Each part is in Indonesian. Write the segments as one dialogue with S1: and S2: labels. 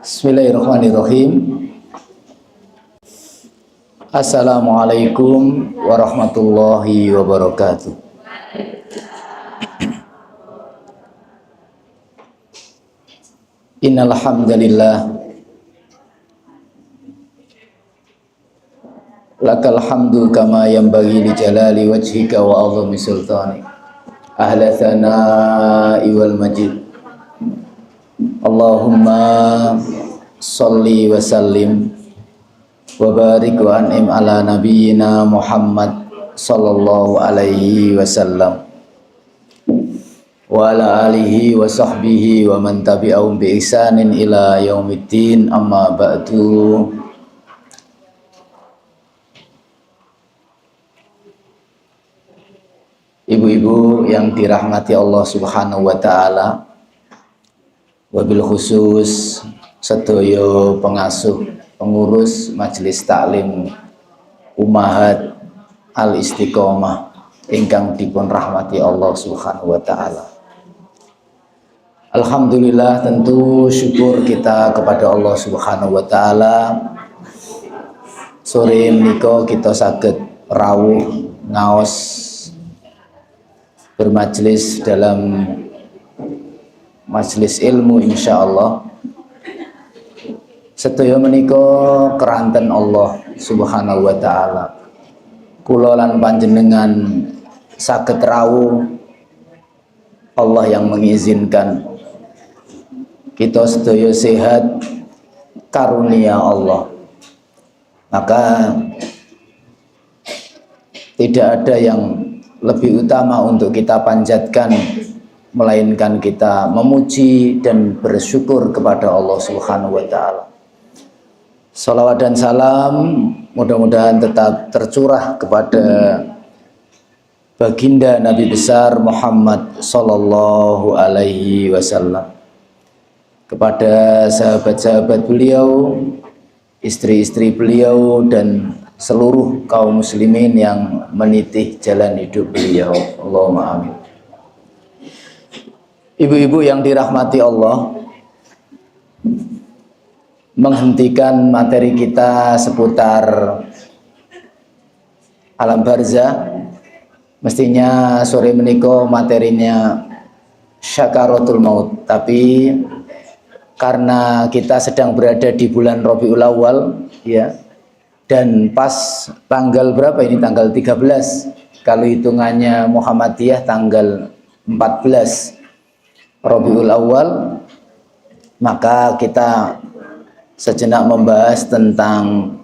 S1: Bismillahirrahmanirrahim. Assalamualaikum warahmatullahi wabarakatuh. Innal hamdalillah lakal hamdu kama yanbaghi li jalali wajhika wa 'azami sultani. Ahla tsana'i wal majid. Allahumma sholli wa sallim wa barik wa an'im ala nabiyyina Muhammad sallallahu alaihi wasallam wa ala alihi wa sahbihi wa man tabi'ahum bi ihsanin ila yaumiddin, amma ba'du. Ibu-ibu yang dirahmati Allah Subhanahu wa taala, wabil khusus sedaya pengasuh pengurus Majelis Taklim Ummahat Al Istiqomah ingkang dipun rahmati Allah Subhanahu wa taala. Alhamdulillah, tentu syukur kita kepada Allah Subhanahu wa taala. Sore menika kita saged rawuh ngaos bermajelis dalam majelis ilmu insyaallah. Sedaya menika keranten Allah Subhanahu wa taala. Kula lan panjenengan saged rawuh, Allah yang mengizinkan. Kita sedaya sehat karunia Allah. Maka tidak ada yang lebih utama untuk kita panjatkan melainkan kita memuji dan bersyukur kepada Allah Subhanahu wa taala. Salawat dan salam mudah-mudahan tetap tercurah kepada baginda Nabi besar Muhammad sallallahu alaihi wasallam, kepada sahabat-sahabat beliau, istri-istri beliau, dan seluruh kaum muslimin yang menitih jalan hidup beliau. Allahumma amin. Ibu-ibu yang dirahmati Allah, menghentikan materi kita seputar alam barzah. Mestinya sore menika materinya syakaratul maut, tapi karena kita sedang berada di bulan Rabiul Awal ya, dan pas tanggal berapa ini, tanggal 13 kalau hitungannya Muhammadiyah, tanggal 14 Rabiul Awal, maka kita sejenak membahas tentang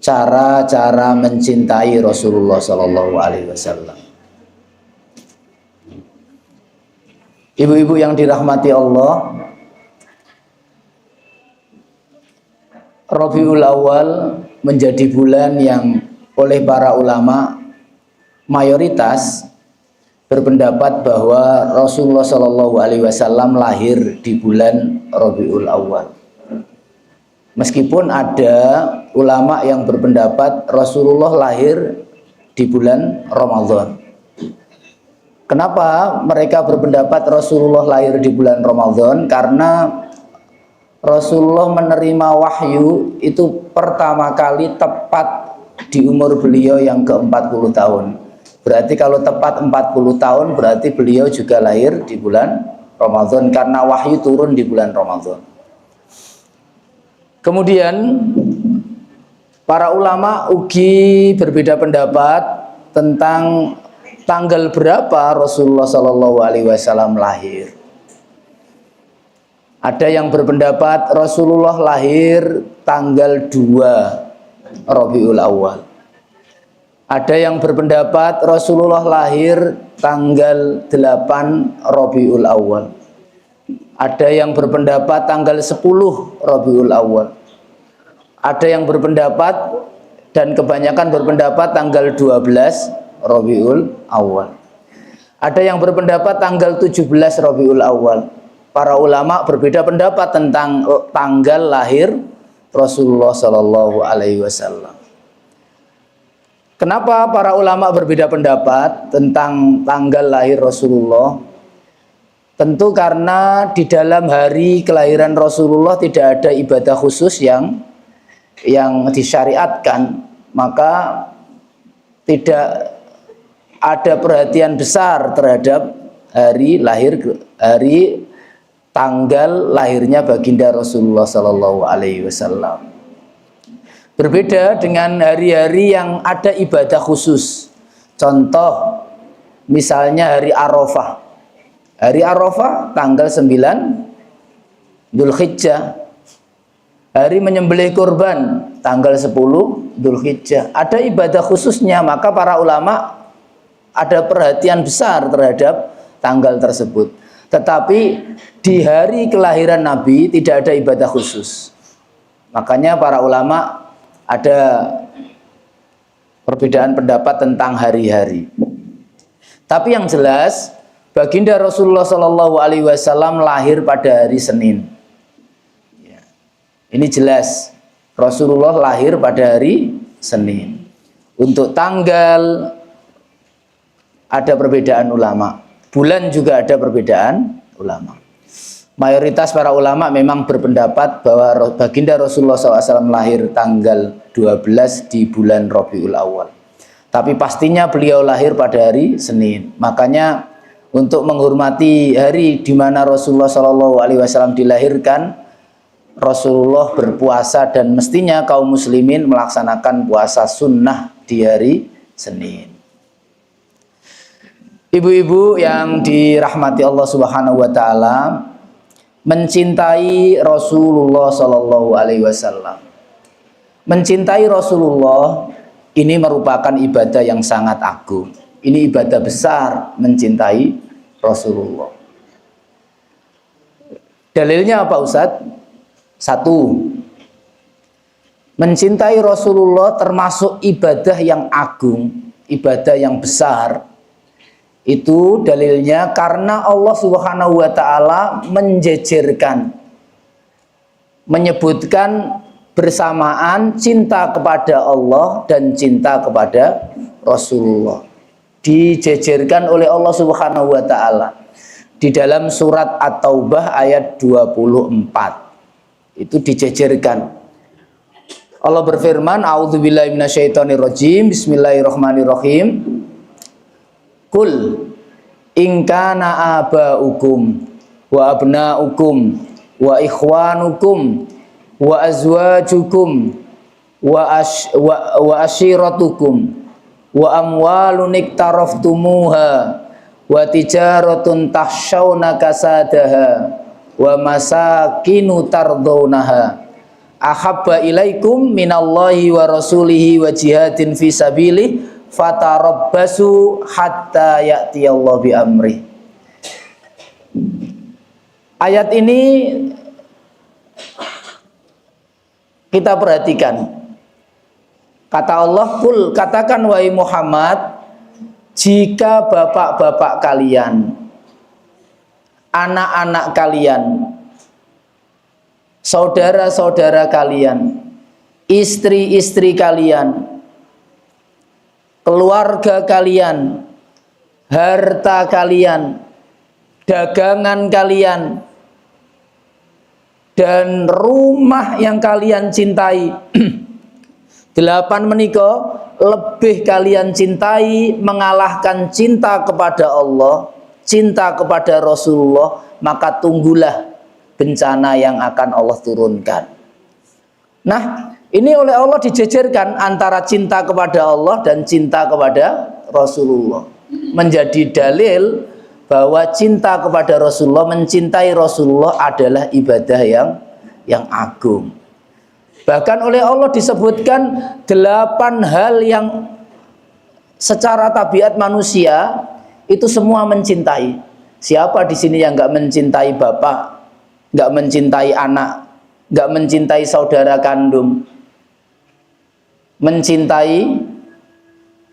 S1: cara-cara mencintai Rasulullah Sallallahu Alaihi Wasallam. Ibu-ibu yang dirahmati Allah, Rabiul Awal menjadi bulan yang oleh para ulama mayoritas berpendapat bahwa Rasulullah Shallallahu Alaihi Wasallam lahir di bulan Rabiul Awal. Meskipun ada ulama yang berpendapat Rasulullah lahir di bulan Ramadan. Kenapa mereka berpendapat Rasulullah lahir di bulan Ramadan? Karena Rasulullah menerima wahyu itu pertama kali tepat di umur beliau yang ke-40 tahun. Berarti kalau tepat 40 tahun berarti beliau juga lahir di bulan Ramadan, karena wahyu turun di bulan Ramadan. Kemudian para ulama ugi berbeda pendapat tentang tanggal berapa Rasulullah Shallallahu Alaihi Wasallam lahir. Ada yang berpendapat Rasulullah lahir tanggal 2 Rabiul Awal. Ada yang berpendapat Rasulullah lahir tanggal 8 Rabiul Awal. Ada yang berpendapat tanggal 10 Rabiul Awal. Ada yang berpendapat, dan kebanyakan berpendapat, tanggal 12 Rabiul Awal. Ada yang berpendapat tanggal 17 Rabiul Awal. Para ulama berbeda pendapat tentang tanggal lahir Rasulullah Shallallahu Alaihi Wasallam. Kenapa para ulama berbeda pendapat tentang tanggal lahir Rasulullah? Tentu karena di dalam hari kelahiran Rasulullah tidak ada ibadah khusus yang disyariatkan, maka tidak ada perhatian besar terhadap hari tanggal lahirnya baginda Rasulullah Sallallahu Alaihi Wasallam. Berbeda dengan hari-hari yang ada ibadah khusus. Contoh misalnya hari Arafah. Hari Arafah tanggal 9 Dzulhijjah. Hari menyembelih kurban tanggal 10 Dzulhijjah. Ada ibadah khususnya, maka para ulama ada perhatian besar terhadap tanggal tersebut. Tetapi di hari kelahiran Nabi tidak ada ibadah khusus. Makanya para ulama ada perbedaan pendapat tentang hari-hari. Tapi yang jelas baginda Rasulullah Shallallahu Alaihi Wasallam lahir pada hari Senin. Ya. Ini jelas Rasulullah lahir pada hari Senin. Untuk tanggal ada perbedaan ulama. Bulan juga ada perbedaan ulama. Mayoritas para ulama memang berpendapat bahwa baginda Rasulullah SAW lahir tanggal 12 di bulan Rabiul Awal. Tapi pastinya beliau lahir pada hari Senin. Makanya untuk menghormati hari di mana Rasulullah SAW dilahirkan, Rasulullah berpuasa dan mestinya kaum muslimin melaksanakan puasa sunnah di hari Senin. Ibu-ibu yang dirahmati Allah Subhanahu wa taala, mencintai Rasulullah Sallallahu Alaihi Wasallam. Mencintai Rasulullah ini merupakan ibadah yang sangat agung. Ini ibadah besar, mencintai Rasulullah. Dalilnya apa Ustadz? Satu, mencintai Rasulullah termasuk ibadah yang agung, ibadah yang besar. Itu dalilnya karena Allah Subhanahu wa taala menjejerkan, menyebutkan bersamaan cinta kepada Allah dan cinta kepada Rasulullah. Dijejerkan oleh Allah Subhanahu wa taala di dalam surat At-Taubah ayat 24. Itu dijejerkan. Allah berfirman, a'udzubillahi minasyaitonirrajim, bismillahirrahmanirrahim. Kul in kana aba'ukum wa abna'ukum wa ikhwanukum wa azwajukum wa ashiratukum wa amwalun iktaraftumuha wa tijaratun tahshawna kasadaha wa masakinu tardawnaha ahabba ilaikum minallahi wa rasulihi wa jihadin fi sabilihi fatarabbasu hatta ya'tiyallahu bi amri. Ayat ini kita perhatikan. Kata Allah, kul, katakan wahai Muhammad, jika bapak-bapak kalian, anak-anak kalian, saudara-saudara kalian, istri-istri kalian, keluarga kalian, harta kalian, dagangan kalian, dan rumah yang kalian cintai, 8 menika lebih kalian cintai mengalahkan cinta kepada Allah, cinta kepada Rasulullah, maka tunggulah bencana yang akan Allah turunkan. Nah, ini oleh Allah dijejerkan antara cinta kepada Allah dan cinta kepada Rasulullah. Menjadi dalil bahwa cinta kepada Rasulullah, mencintai Rasulullah adalah ibadah yang agung. Bahkan oleh Allah disebutkan 8 hal yang secara tabiat manusia itu semua mencintai. Siapa di sini yang nggak mencintai bapak, nggak mencintai anak, nggak mencintai saudara kandung, mencintai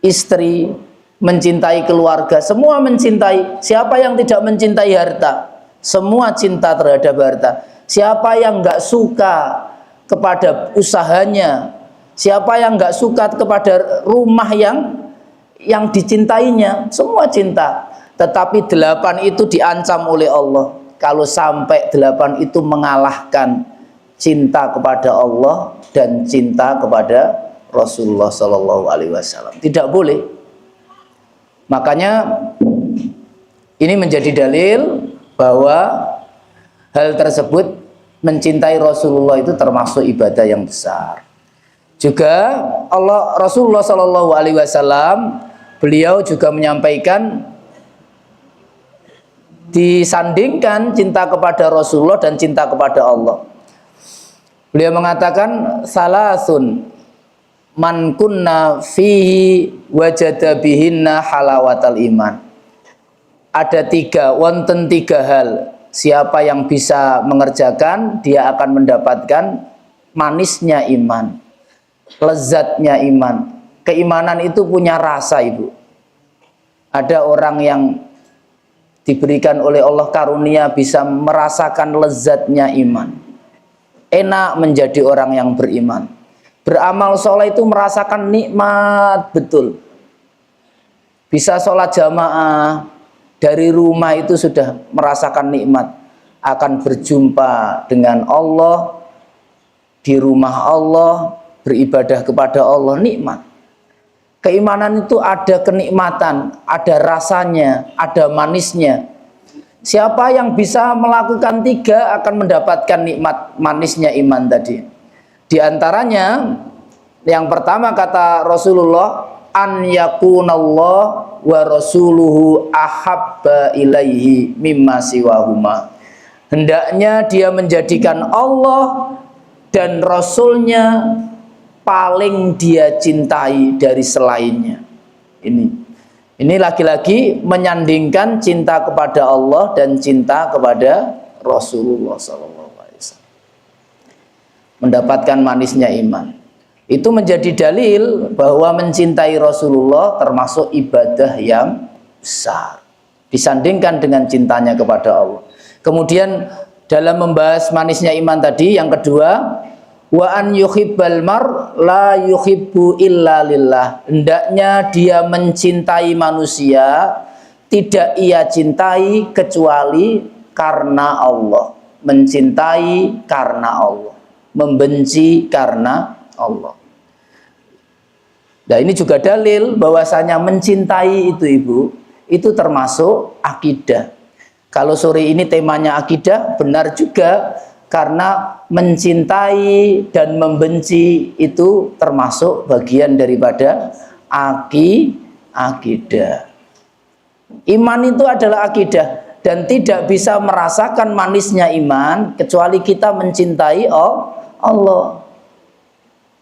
S1: istri, mencintai keluarga, semua mencintai. Siapa yang tidak mencintai harta? Semua cinta terhadap harta. Siapa yang nggak suka kepada usahanya? Siapa yang nggak suka kepada rumah yang dicintainya? Semua cinta. tetapi 8 itu diancam oleh Allah. Kalau sampai 8 itu mengalahkan cinta kepada Allah dan cinta kepada Rasulullah Shallallahu Alaihi Wasallam, tidak boleh. Makanya ini menjadi dalil bahwa hal tersebut, mencintai Rasulullah itu termasuk ibadah yang besar. Juga Rasulullah Shallallahu Alaihi Wasallam, beliau juga menyampaikan, disandingkan cinta kepada Rasulullah dan cinta kepada Allah. Beliau mengatakan, salasun man kunna fihi wajada bihinna halawatal iman. Ada 3, wonten 3 hal. Siapa yang bisa mengerjakan, dia akan mendapatkan manisnya iman, lezatnya iman. Keimanan itu punya rasa, Ibu. Ada orang yang diberikan oleh Allah karunia bisa merasakan lezatnya iman. Enak menjadi orang yang beriman. Beramal soleh itu merasakan nikmat betul. Bisa sholat jamaah, dari rumah itu sudah merasakan nikmat. Akan berjumpa dengan Allah, di rumah Allah, beribadah kepada Allah, nikmat. Keimanan itu ada kenikmatan, ada rasanya, ada manisnya. Siapa yang bisa melakukan 3 akan mendapatkan nikmat manisnya iman tadi. Di antaranya, yang pertama kata Rasulullah, an yakunallah wa rasuluhu ahabba ilaihi mimma siwahuma. Hendaknya dia menjadikan Allah dan Rasulnya paling dia cintai dari selainnya. Ini lagi-lagi menyandingkan cinta kepada Allah dan cinta kepada Rasulullah SAW. Mendapatkan manisnya iman. Itu menjadi dalil bahwa mencintai Rasulullah termasuk ibadah yang besar. Disandingkan dengan cintanya kepada Allah. Kemudian dalam membahas manisnya iman tadi, yang kedua, wa an yuhibbal mar la yuhibbu illa lillah. Hendaknya dia mencintai manusia, tidak ia cintai kecuali karena Allah. Mencintai karena Allah, membenci karena Allah. Nah, ini juga dalil bahwasanya mencintai itu, Ibu, itu termasuk akidah. Kalau sore ini temanya akidah, benar juga. Karena mencintai dan membenci itu termasuk bagian daripada akidah. Iman itu adalah akidah dan tidak bisa merasakan manisnya iman kecuali kita mencintai Allah,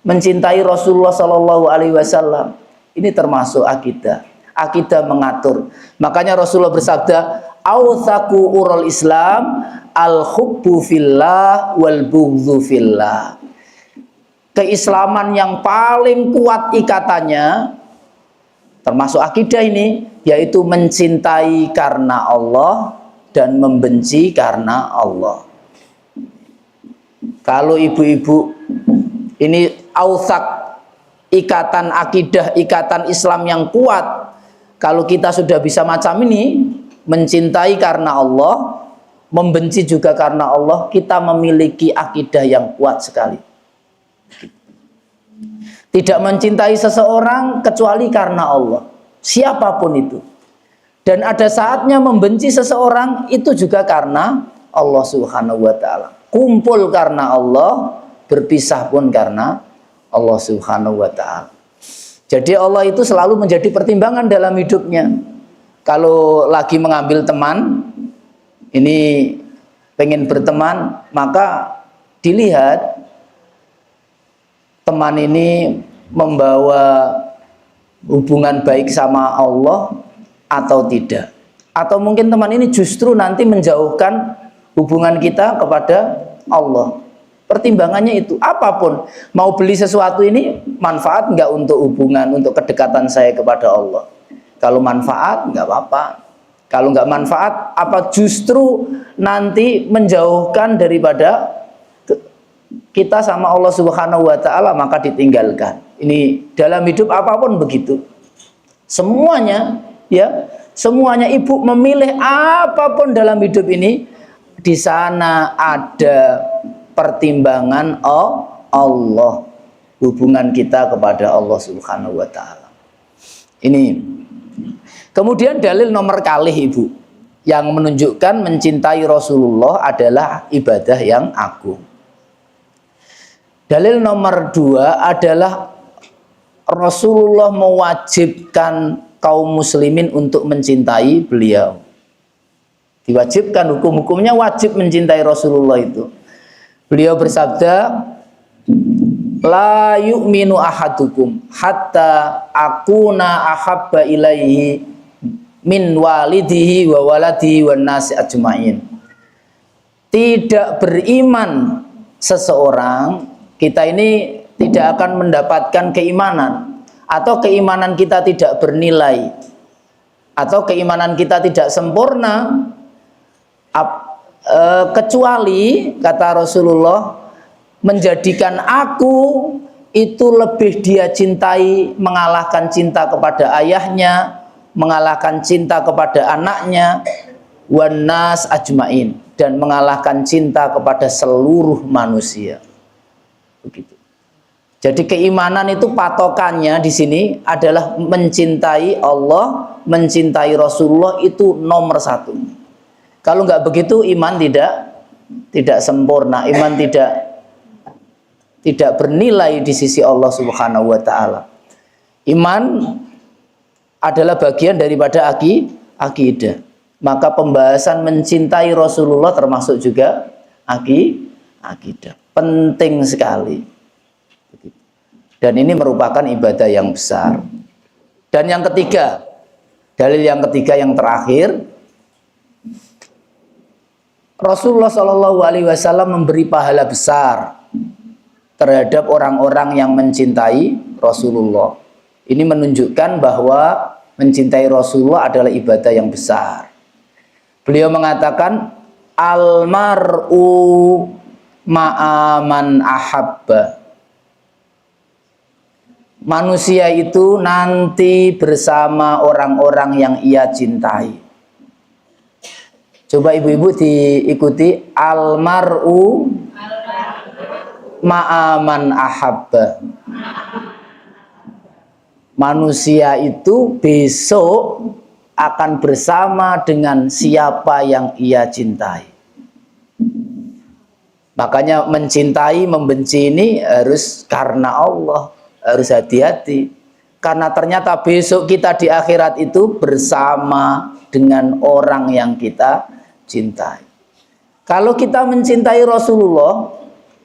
S1: mencintai Rasulullah Shallallahu Alaihi Wasallam. Ini termasuk akidah. Akidah mengatur. Makanya Rasulullah bersabda, "Autsaku urul Islam al-hubbu fillah wal bughdhu fillah." Keislaman yang paling kuat ikatannya, termasuk akidah ini, yaitu mencintai karena Allah dan membenci karena Allah. Kalau ibu-ibu ini autsak, ikatan akidah, ikatan Islam yang kuat. Kalau kita sudah bisa macam ini, mencintai karena Allah, membenci juga karena Allah, kita memiliki akidah yang kuat sekali. Tidak mencintai seseorang kecuali karena Allah, siapapun itu. Dan ada saatnya membenci seseorang itu juga karena Allah Subhanahu wa ta'ala. Kumpul karena Allah, berpisah pun karena Allah Subhanahu wa ta'ala. Jadi Allah itu selalu menjadi pertimbangan dalam hidupnya. Kalau lagi mengambil teman, ini pengen berteman, maka dilihat teman ini membawa hubungan baik sama Allah atau tidak. Atau mungkin teman ini justru nanti menjauhkan hubungan kita kepada Allah. Pertimbangannya itu, apapun, mau beli sesuatu ini manfaat nggak untuk hubungan, untuk kedekatan saya kepada Allah. Kalau manfaat nggak apa-apa. Kalau nggak manfaat, apa justru nanti menjauhkan daripada kita sama Allah Subhanahu wa ta'ala, maka ditinggalkan. Ini dalam hidup apapun begitu. Semuanya, ya, semuanya ibu memilih apapun dalam hidup ini, di sana ada pertimbangan Allah, hubungan kita kepada Allah Subhanahu wa taala. Ini. Kemudian dalil nomor kalih ibu yang menunjukkan mencintai Rasulullah adalah ibadah yang agung. Dalil nomor 2 adalah Rasulullah mewajibkan kaum muslimin untuk mencintai beliau. Diwajibkan, hukum-hukumnya wajib mencintai Rasulullah itu. Beliau bersabda, la yu'minu ahadukum hatta akuna ahabba ilaihi min walidihi wa waladihi wan nasi ajmain. Tidak beriman seseorang, kita ini tidak akan mendapatkan keimanan, atau keimanan kita tidak bernilai, atau keimanan kita tidak sempurna, kecuali kata Rasulullah menjadikan aku itu lebih dia cintai, mengalahkan cinta kepada ayahnya, mengalahkan cinta kepada anaknya, wan nas ajmain, dan mengalahkan cinta kepada seluruh manusia. Begitu. Jadi keimanan itu patokannya di sini adalah mencintai Allah, mencintai Rasulullah, itu nomor 1. Kalau nggak begitu iman tidak sempurna, iman tidak bernilai di sisi Allah Subhanahu wa taala. Iman adalah bagian daripada akidah. Maka pembahasan mencintai Rasulullah termasuk juga akidah. Penting sekali. Dan ini merupakan ibadah yang besar. Dan yang ketiga, dalil yang ketiga yang terakhir, Rasulullah SAW memberi pahala besar terhadap orang-orang yang mencintai Rasulullah. Ini menunjukkan bahwa mencintai Rasulullah adalah ibadah yang besar. Beliau mengatakan, almar'u ma'aman ahabba. Manusia itu nanti bersama orang-orang yang ia cintai. Coba ibu-ibu diikuti, almar'u ma'aman ahabba. Manusia itu besok akan bersama dengan siapa yang ia cintai. Makanya mencintai, membenci ini harus karena Allah, harus hati-hati. Karena ternyata besok kita di akhirat itu bersama dengan orang yang kita cintai. Kalau kita mencintai Rasulullah,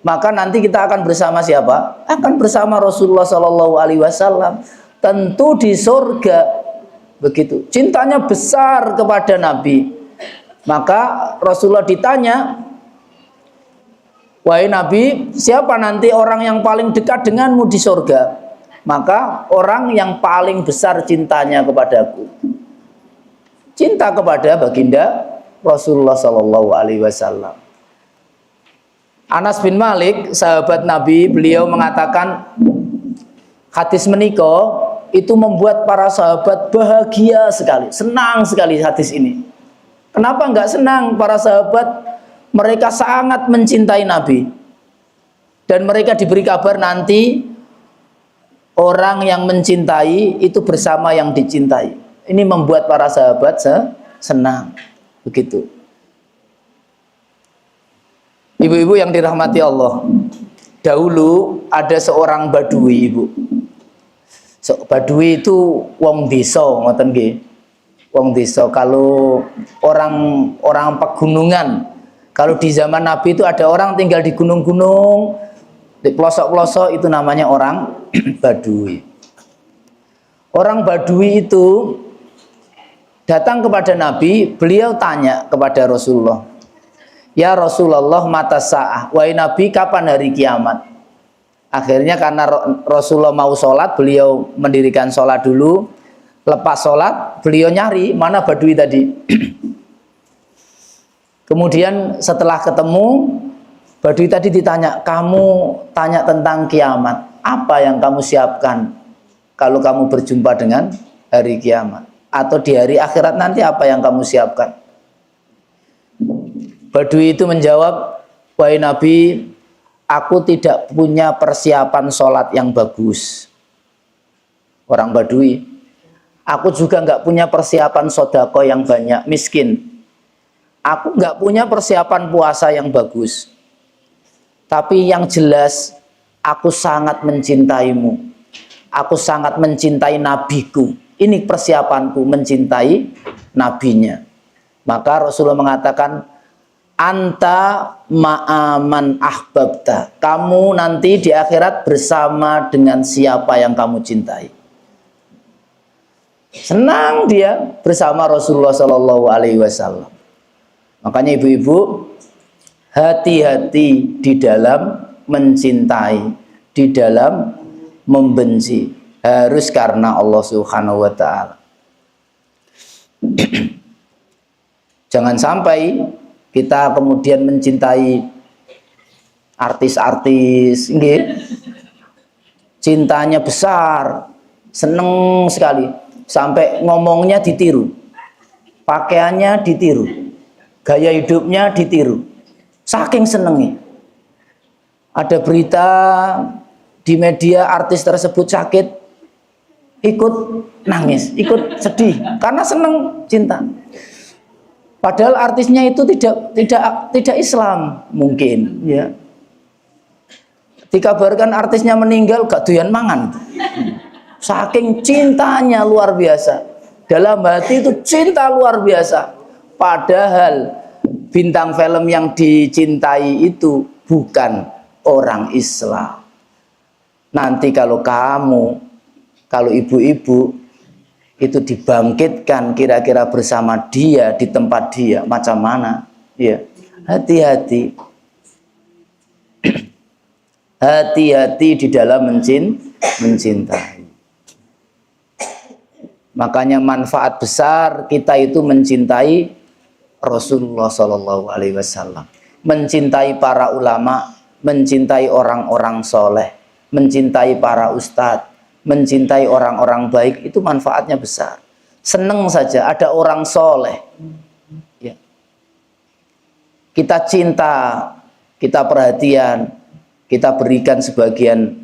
S1: maka nanti kita akan bersama siapa? Akan bersama Rasulullah SAW. Tentu di surga. Begitu. Cintanya besar kepada Nabi. Maka Rasulullah ditanya, wahai Nabi, siapa nanti orang yang paling dekat denganmu di surga? Maka orang yang paling besar cintanya kepadaku, cinta kepada baginda Rasulullah SAW. Anas bin Malik, sahabat Nabi, beliau mengatakan hadis menika itu membuat para sahabat bahagia sekali, senang sekali hadis ini. Kenapa enggak senang para sahabat? Mereka sangat mencintai Nabi, dan mereka diberi kabar nanti orang yang mencintai itu bersama yang dicintai. Ini membuat para sahabat senang. Begitu. Ibu-ibu yang dirahmati Allah, dahulu ada seorang badui, ibu. Badui itu wong desa, ngoten nggih. Wong desa. Kalau orang pegunungan, kalau di zaman Nabi itu ada orang tinggal di gunung-gunung, di pelosok-pelosok, itu namanya orang badui. Orang badui itu datang kepada Nabi, beliau tanya kepada Rasulullah, ya Rasulullah, mata sa'ah, wahai Nabi, kapan hari kiamat? Akhirnya karena Rasulullah mau sholat, beliau mendirikan sholat dulu. Lepas sholat, beliau nyari mana badui tadi. Kemudian setelah ketemu, badui tadi ditanya, kamu tanya tentang kiamat, apa yang kamu siapkan kalau kamu berjumpa dengan hari kiamat? atau di hari akhirat nanti apa yang kamu siapkan? Badui itu menjawab, wahai Nabi, aku tidak punya persiapan sholat yang bagus. Orang Badui, aku juga nggak punya persiapan sodako yang banyak, miskin. Aku nggak punya persiapan puasa yang bagus. Tapi yang jelas, aku sangat mencintaimu. Aku sangat mencintai nabiku. Ini persiapanku, mencintai nabinya. Maka Rasulullah mengatakan, anta ma'aman ahbabta. Kamu nanti di akhirat bersama dengan siapa yang kamu cintai. Senang dia bersama Rasulullah Shallallahu Alaihi Wasallam. Makanya ibu-ibu, hati-hati di dalam mencintai, di dalam membenci. Harus karena Allah Subhanahu Wa Taala. Jangan sampai kita kemudian mencintai artis-artis, cintanya besar, seneng sekali, sampai ngomongnya ditiru, pakaiannya ditiru, gaya hidupnya ditiru, saking senengnya. Ada berita di media artis tersebut sakit, ikut nangis, ikut sedih karena seneng cinta. Padahal artisnya itu tidak Islam mungkin, ya. Dikabarkan artisnya meninggal gak doyan mangan. Saking cintanya luar biasa. Dalam hati itu cinta luar biasa. Padahal bintang film yang dicintai itu bukan orang Islam. Nanti kalau ibu-ibu itu dibangkitkan kira-kira bersama dia di tempat dia, macam mana? Ya, hati-hati. Hati-hati di dalam mencintai. Makanya manfaat besar kita itu mencintai Rasulullah Shallallahu Alaihi Wasallam, mencintai para ulama, mencintai orang-orang soleh, mencintai para ustadz, mencintai orang-orang baik, itu manfaatnya besar. Seneng saja ada orang soleh, ya. Kita cinta, kita perhatian, kita berikan sebagian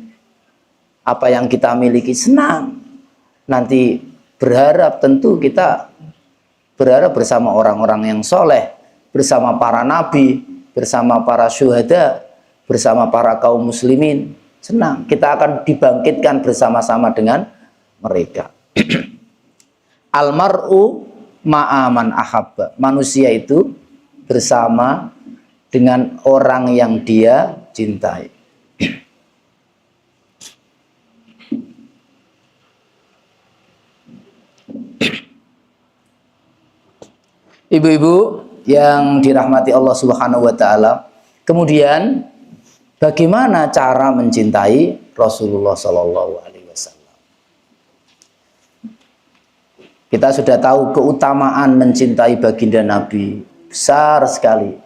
S1: apa yang kita miliki, senang. Nanti berharap, tentu kita berharap bersama orang-orang yang soleh, bersama para nabi, bersama para syuhada, bersama para kaum muslimin. Senang, kita akan dibangkitkan bersama-sama dengan mereka. Almar'u ma'aman ahabba. Manusia itu bersama dengan orang yang dia cintai. Ibu-ibu yang dirahmati Allah Subhanahu wa taala, kemudian bagaimana cara mencintai Rasulullah Sallallahu Alaihi Wasallam? Kita sudah tahu keutamaan mencintai baginda Nabi, besar sekali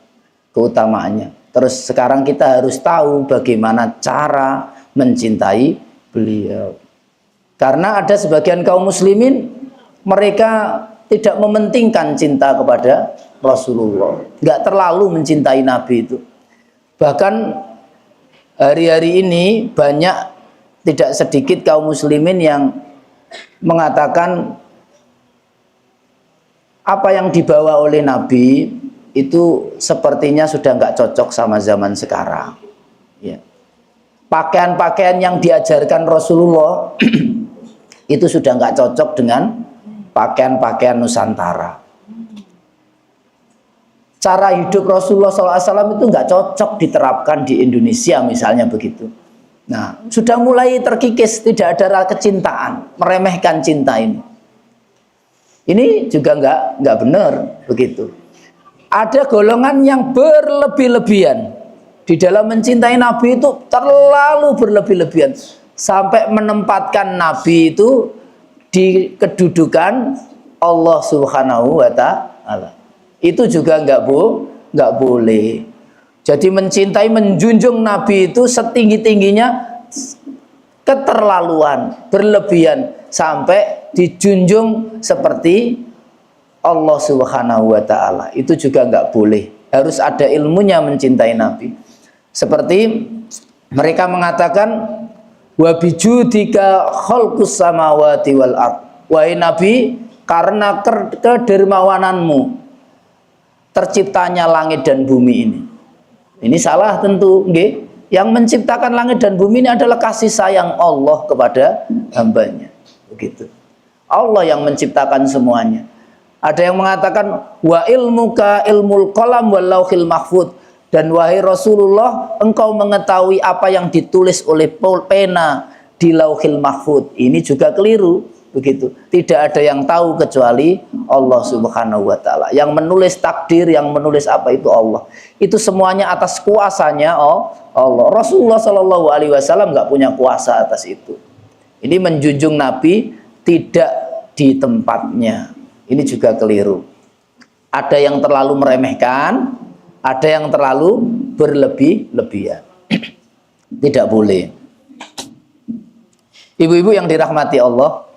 S1: keutamaannya. Terus sekarang kita harus tahu bagaimana cara mencintai beliau. Karena ada sebagian kaum muslimin, mereka tidak mementingkan cinta kepada Rasulullah, nggak terlalu mencintai Nabi itu. Bahkan hari-hari ini banyak, tidak sedikit kaum muslimin yang mengatakan apa yang dibawa oleh Nabi itu sepertinya sudah nggak cocok sama zaman sekarang. Ya. Pakaian-pakaian yang diajarkan Rasulullah itu sudah nggak cocok dengan pakaian-pakaian Nusantara. Cara hidup Rasulullah SAW itu nggak cocok diterapkan di Indonesia misalnya begitu. Nah, sudah mulai terkikis, tidak ada kecintaan, meremehkan cinta ini. Ini juga nggak benar begitu. Ada golongan yang berlebih-lebihan di dalam mencintai Nabi itu, terlalu berlebih-lebihan sampai menempatkan Nabi itu di kedudukan Allah Subhanahu wa taala. Itu juga nggak boleh. Jadi mencintai, menjunjung Nabi itu setinggi-tingginya, keterlaluan, berlebihan sampai dijunjung seperti Allah Subhanahu wa taala. Itu juga nggak boleh. Harus ada ilmunya mencintai Nabi. Seperti mereka mengatakan wa bijudika khalqus samawati wal ard. Wahai Nabi, karena kedermawananmu terciptanya langit dan bumi ini. Ini salah tentu, nggih. Yang menciptakan langit dan bumi ini adalah kasih sayang Allah kepada hambanya. Begitu. Allah yang menciptakan semuanya. Ada yang mengatakan wa ilmuka ilmul qalam wal lauhil mahfud, dan wahai Rasulullah, engkau mengetahui apa yang ditulis oleh pena di lauhil mahfud. Ini juga keliru. Begitu. Tidak ada yang tahu kecuali Allah Subhanahu wa taala. Yang menulis takdir, yang menulis apa itu Allah. Itu semuanya atas kuasanya Allah. Rasulullah Shallallahu alaihi wasallam nggak punya kuasa atas itu. Ini menjunjung Nabi tidak di tempatnya. Ini juga keliru. Ada yang terlalu meremehkan, ada yang terlalu berlebih-lebihan. Tidak boleh. Ibu-ibu yang dirahmati Allah,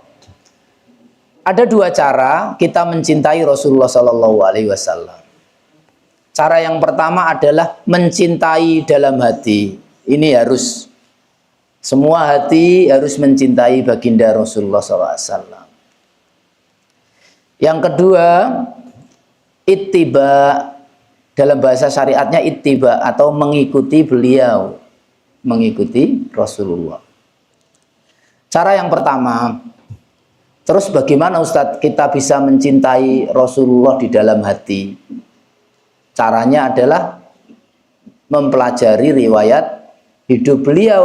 S1: ada dua cara kita mencintai Rasulullah Sallallahu Alaihi Wasallam. Cara yang pertama adalah mencintai dalam hati. Ini harus, semua hati harus mencintai baginda Rasulullah Sallallahu Alaihi Wasallam. Yang kedua, ittiba, dalam bahasa syariatnya ittiba atau mengikuti beliau, mengikuti Rasulullah. Cara yang pertama. Terus bagaimana Ustadz kita bisa mencintai Rasulullah di dalam hati? Caranya adalah mempelajari riwayat hidup beliau,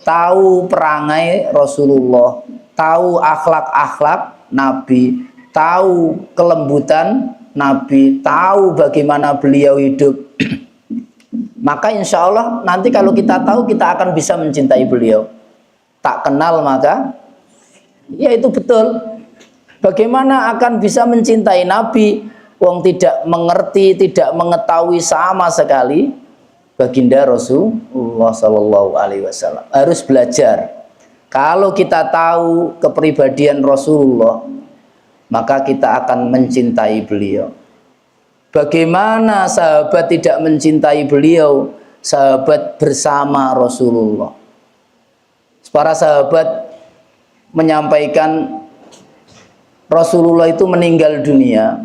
S1: tahu perangai Rasulullah, tahu akhlak-akhlak Nabi, tahu kelembutan Nabi, tahu bagaimana beliau hidup. Maka insya Allah nanti kalau kita tahu, kita akan bisa mencintai beliau. Tak kenal maka ya itu betul. Bagaimana akan bisa mencintai Nabi wong tidak mengerti, tidak mengetahui sama sekali baginda Rasulullah Sallallahu Alaihi Wasallam. Harus belajar. Kalau kita tahu kepribadian Rasulullah, maka kita akan mencintai beliau. Bagaimana sahabat tidak mencintai beliau? Sahabat bersama Rasulullah. Para sahabat menyampaikan Rasulullah itu meninggal dunia,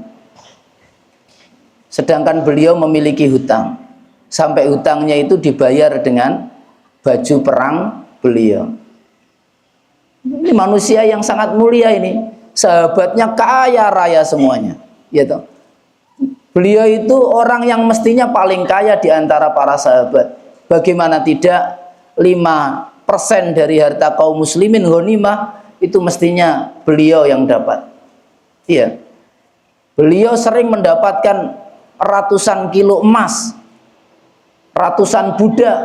S1: sedangkan beliau memiliki hutang, sampai hutangnya itu dibayar dengan baju perang beliau. Ini manusia yang sangat mulia ini, sahabatnya kaya raya semuanya, ya toh. Beliau itu orang yang mestinya paling kaya di antara para sahabat. Bagaimana tidak, 5% dari harta kaum muslimin ghanimah itu mestinya beliau yang dapat. Iya. Beliau sering mendapatkan ratusan kilo emas, ratusan budak,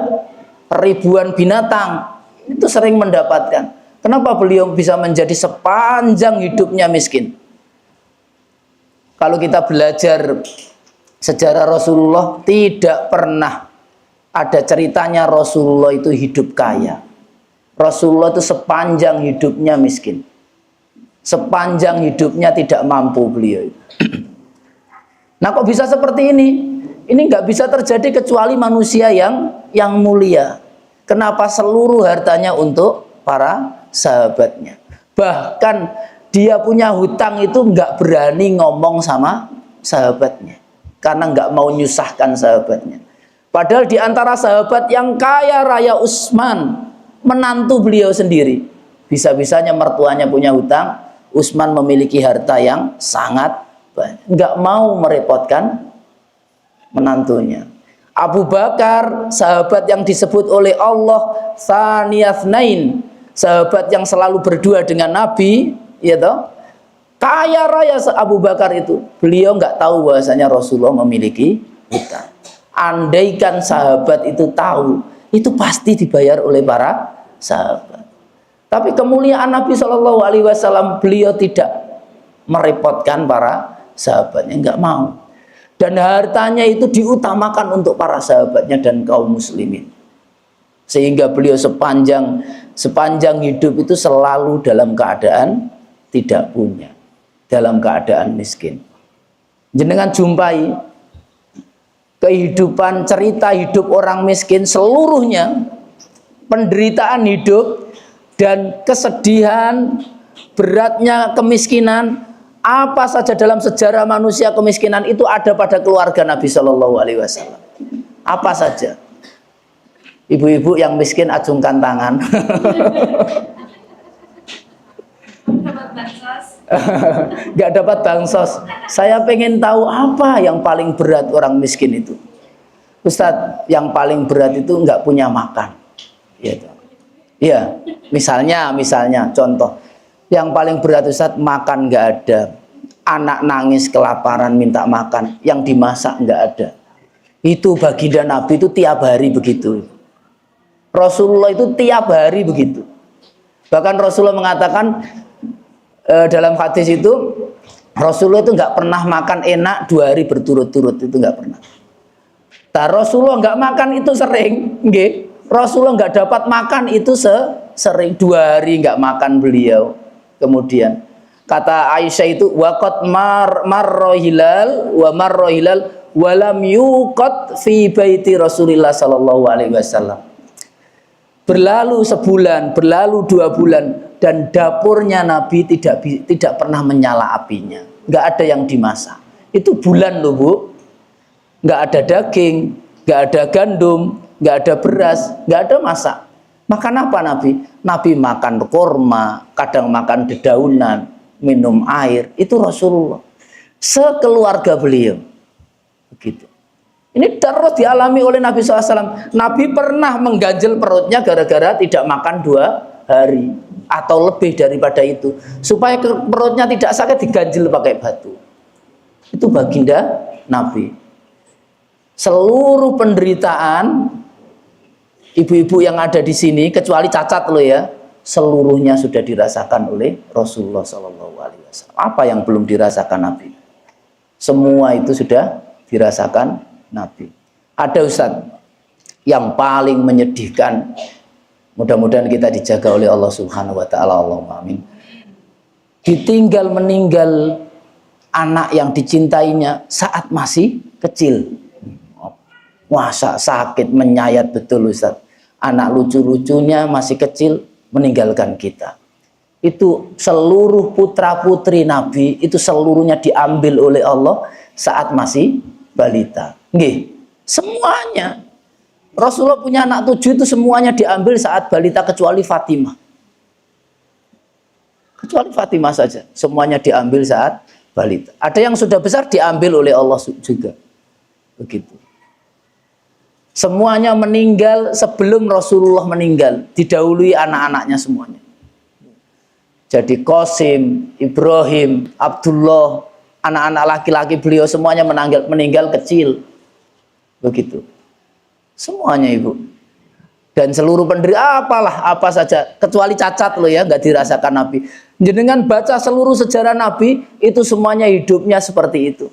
S1: ribuan binatang. Itu sering mendapatkan. Kenapa beliau bisa menjadi sepanjang hidupnya miskin? Kalau kita belajar sejarah Rasulullah, tidak pernah ada ceritanya Rasulullah itu hidup kaya. Rasulullah itu sepanjang hidupnya miskin. Sepanjang hidupnya tidak mampu beliau. Nah kok bisa seperti ini? Ini nggak bisa terjadi kecuali manusia yang mulia. Kenapa? Seluruh hartanya untuk para sahabatnya. Bahkan dia punya hutang itu nggak berani ngomong sama sahabatnya. Karena nggak mau nyusahkan sahabatnya. Padahal di antara sahabat yang kaya raya Utsman, menantu beliau sendiri, bisa-bisanya mertuanya punya hutang, Utsman memiliki harta yang sangat banyak, nggak mau merepotkan menantunya. Abu Bakar, sahabat yang disebut oleh Allah Tsaniyasnain, sahabat yang selalu berdua dengan Nabi, ya toh, kaya raya Abu Bakar itu, beliau nggak tahu bahwasanya Rasulullah memiliki hutang. Andaikan sahabat itu tahu, itu pasti dibayar oleh para sahabat. Tapi kemuliaan Nabi Shallallahu Alaihi Wasallam, beliau tidak merepotkan para sahabatnya, nggak mau. Dan hartanya itu diutamakan untuk para sahabatnya dan kaum muslimin. Sehingga beliau sepanjang sepanjang hidup itu selalu dalam keadaan tidak punya, dalam keadaan miskin. Jenengan jumpai kehidupan, cerita hidup orang miskin seluruhnya, penderitaan hidup dan kesedihan, beratnya kemiskinan, apa saja dalam sejarah manusia kemiskinan itu ada pada keluarga Nabi Shallallahu Alaihi Wasallam. Apa saja. Ibu-ibu yang miskin acungkan tangan. Gak dapat bansos. Saya pengen tahu apa yang paling berat orang miskin itu. Ustadz, yang paling berat itu nggak punya makan. Iya, misalnya contoh. Yang paling berat Ustadz, makan nggak ada. Anak nangis kelaparan minta makan, yang dimasak nggak ada. Itu baginda Nabi itu tiap hari begitu. Rasulullah itu tiap hari begitu. Bahkan Rasulullah mengatakan dalam hadis itu, Rasulullah itu nggak pernah makan enak 2 hari berturut-turut, itu nggak pernah. Rasulullah nggak makan itu sering, nggih. Rasulullah nggak dapat makan itu sering, 2 hari nggak makan beliau. Kemudian kata Aisyah itu waqat marrohilal wa marrohilal walam yuqat fi baiti Rasulillah sallallahu alaihi wasallam. Berlalu sebulan, berlalu 2 bulan, dan dapurnya Nabi tidak pernah menyala apinya. Nggak ada yang dimasak. Itu bulan loh Bu. Nggak ada daging, nggak ada gandum, nggak ada beras, nggak ada masak. Makan apa Nabi? Nabi makan kurma, kadang makan dedaunan, minum air. Itu Rasulullah. Sekeluarga beliau. Begitu. Ini terus dialami oleh Nabi SAW. Nabi pernah mengganjel perutnya gara-gara tidak makan 2 hari atau lebih daripada itu, supaya perutnya tidak sakit diganjel pakai batu. Itu baginda Nabi. Seluruh penderitaan ibu-ibu yang ada di sini, kecuali cacat loh ya, seluruhnya sudah dirasakan oleh Rasulullah SAW. Apa yang belum dirasakan Nabi? Semua itu sudah dirasakan Nabi. Ada Ustadz yang paling menyedihkan, mudah-mudahan kita dijaga oleh Allah Subhanahu wa taala, Allahumma amin. Ditinggal meninggal anak yang dicintainya saat masih kecil. Wah, sakit menyayat betul Ustadz. Anak lucu-lucunya masih kecil meninggalkan kita. Itu seluruh putra-putri Nabi itu seluruhnya diambil oleh Allah saat masih balita. Nggih, semuanya. Rasulullah punya anak 7 itu semuanya diambil saat balita kecuali Fatimah. Kecuali Fatimah saja, semuanya diambil saat balita. Ada yang sudah besar diambil oleh Allah juga. Begitu. Semuanya meninggal sebelum Rasulullah meninggal, didahului anak-anaknya semuanya. Jadi Qasim, Ibrahim, Abdullah, anak-anak laki-laki beliau semuanya meninggal kecil. Begitu. Semuanya Ibu. Dan seluruh penderitaan apa saja, kecuali cacat loh ya, nggak dirasakan Nabi. Jenengan baca seluruh sejarah Nabi, itu semuanya hidupnya seperti itu.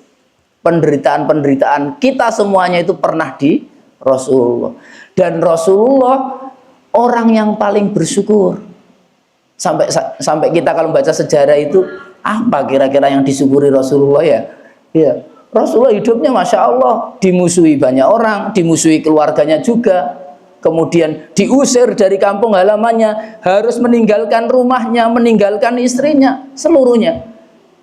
S1: Penderitaan-penderitaan kita semuanya itu pernah di Rasulullah. Dan Rasulullah orang yang paling bersyukur. Sampai kita kalau baca sejarah itu, apa kira-kira yang disyukuri Rasulullah ya? Ya, Rasulullah hidupnya Masya Allah, dimusuhi banyak orang, dimusuhi keluarganya juga, kemudian diusir dari kampung halamannya, harus meninggalkan rumahnya, meninggalkan istrinya, seluruhnya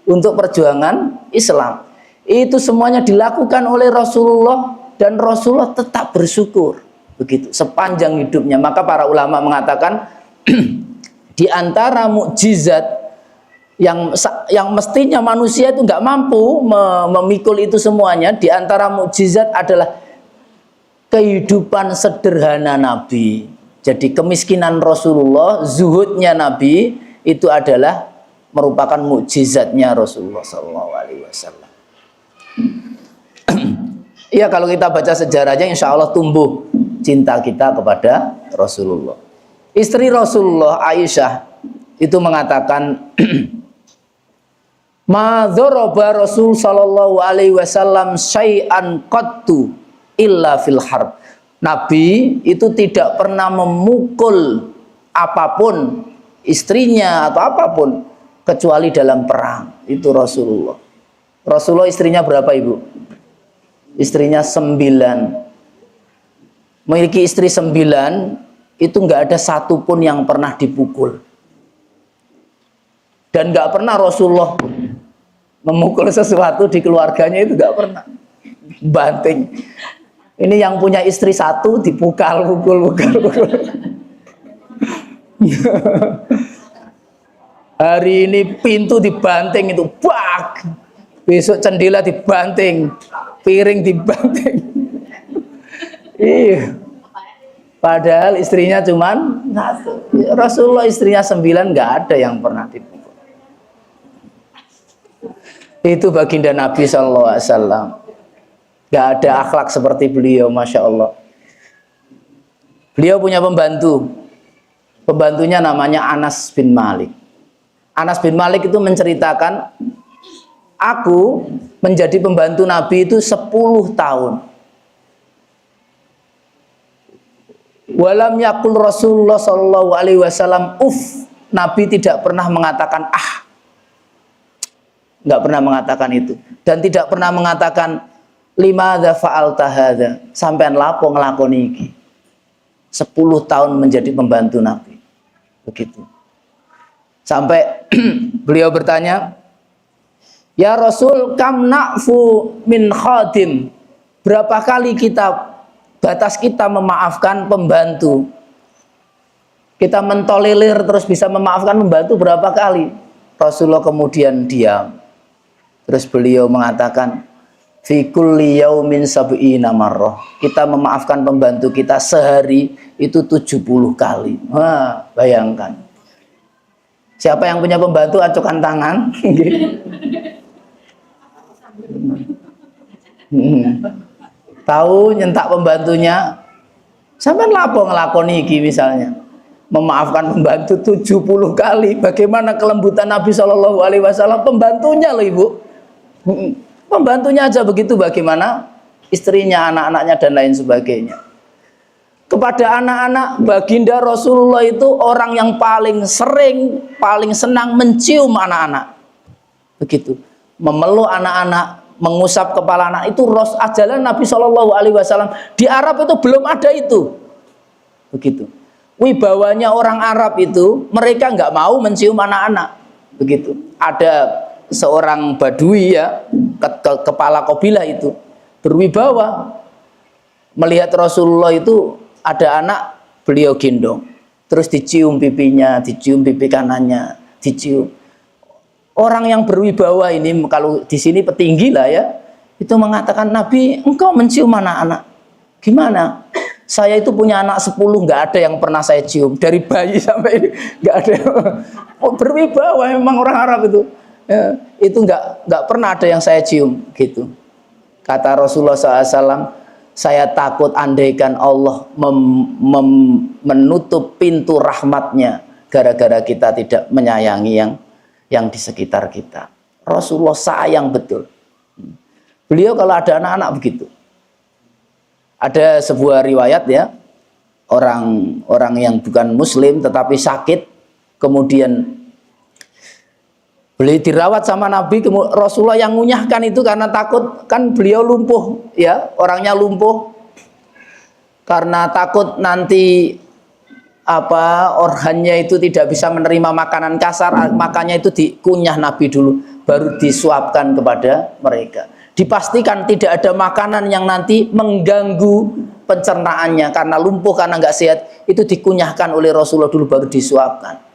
S1: untuk perjuangan Islam. Itu semuanya dilakukan oleh Rasulullah, dan Rasulullah tetap bersyukur begitu sepanjang hidupnya. Maka para ulama mengatakan di antara mukjizat yang mestinya manusia itu nggak mampu memikul itu semuanya, di antara mukjizat adalah kehidupan sederhana Nabi. Jadi kemiskinan Rasulullah, zuhudnya Nabi itu adalah merupakan mukjizatnya Rasulullah SAW. Iya, kalau kita baca sejarahnya, insya Allah tumbuh cinta kita kepada Rasulullah. Istri Rasulullah Aisyah itu mengatakan, ma dzaraba Rasul sallallahu alaihi wasallam syai'an qattu illa fil harb. Nabi itu tidak pernah memukul apapun, istrinya atau apapun, kecuali dalam perang. Itu Rasulullah. Rasulullah istrinya berapa, Ibu? Istrinya 9. Memiliki istri 9, itu nggak ada satupun yang pernah dipukul. Dan nggak pernah Rasulullah memukul sesuatu di keluarganya, itu nggak pernah. Banting. Ini yang punya istri 1 dipukul. Hari ini pintu dibanting itu, bak. Besok jendela dibanting, piring dibanting. Iya. Padahal istrinya cuman 1. Rasulullah istrinya 9, nggak ada yang pernah dipukul. Itu baginda Nabi SAW. Nggak ada akhlak seperti beliau, Masya Allah. Beliau punya pembantu. Pembantunya namanya Anas bin Malik. Anas bin Malik itu menceritakan, aku menjadi pembantu Nabi itu 10 tahun. Walam yakul Rasulullah sallallahu alaihi wasallam Nabi tidak pernah mengatakan nggak pernah mengatakan itu, dan tidak pernah mengatakan limadza fa'alta hadza, sampean lapo nglakoni iki. 10 tahun menjadi pembantu Nabi. Begitu. Sampai beliau bertanya, "Ya Rasul, kam na'fu min khadim?" Berapa kali batas kita memaafkan pembantu? Kita mentolerir terus bisa memaafkan pembantu berapa kali? Rasulullah kemudian diam. Terus beliau mengatakan, fi kulli yaumin sab'ina marrah. Kita memaafkan pembantu kita sehari itu 70 kali. Wah, bayangkan. Siapa yang punya pembantu acukan tangan. Tahu nyentak pembantunya, sampai lapo ngelakoni iki misalnya, memaafkan pembantu 70 kali. Bagaimana kelembutan Nabi Shallallahu Alaihi Wasallam? Pembantunya loh, Ibu. Pembantunya aja begitu, bagaimana istrinya, anak-anaknya dan lain sebagainya. Kepada anak-anak, baginda Rasulullah itu orang yang paling senang mencium anak-anak. Begitu, memeluk anak-anak, mengusap kepala anak. Itu ajaran Nabi Shallallahu Alaihi Wasallam. Di Arab itu belum ada itu. Begitu. Wibawanya orang Arab itu, mereka nggak mau mencium anak-anak. Begitu. Ada seorang badui ya, kepala kabilah itu, berwibawa. Melihat Rasulullah itu ada anak, beliau gendong. Terus dicium pipinya, dicium pipi kanannya, dicium. Orang yang berwibawa ini, kalau di sini petinggi lah ya, itu mengatakan, Nabi, engkau mencium anak-anak. Gimana? Saya itu punya anak 10, nggak ada yang pernah saya cium. Dari bayi sampai ini, nggak ada. Oh, berwibawa memang orang Arab itu. Ya, itu nggak pernah ada yang saya cium. Gitu. Kata Rasulullah SAW, saya takut andaikan Allah menutup pintu rahmatnya gara-gara kita tidak menyayangi yang di sekitar kita. Rasulullah sayang betul. Beliau kalau ada anak-anak begitu. Ada sebuah riwayat ya, orang yang bukan muslim tetapi sakit, kemudian beliau dirawat sama Nabi, Rasulullah yang ngunyahkan itu karena takut, kan beliau lumpuh ya, orangnya lumpuh karena takut nanti organnya itu tidak bisa menerima makanan kasar, makanya itu dikunyah Nabi dulu, baru disuapkan kepada mereka. Dipastikan tidak ada makanan yang nanti mengganggu pencernaannya karena lumpuh, karena nggak sehat, itu dikunyahkan oleh Rasulullah dulu baru disuapkan.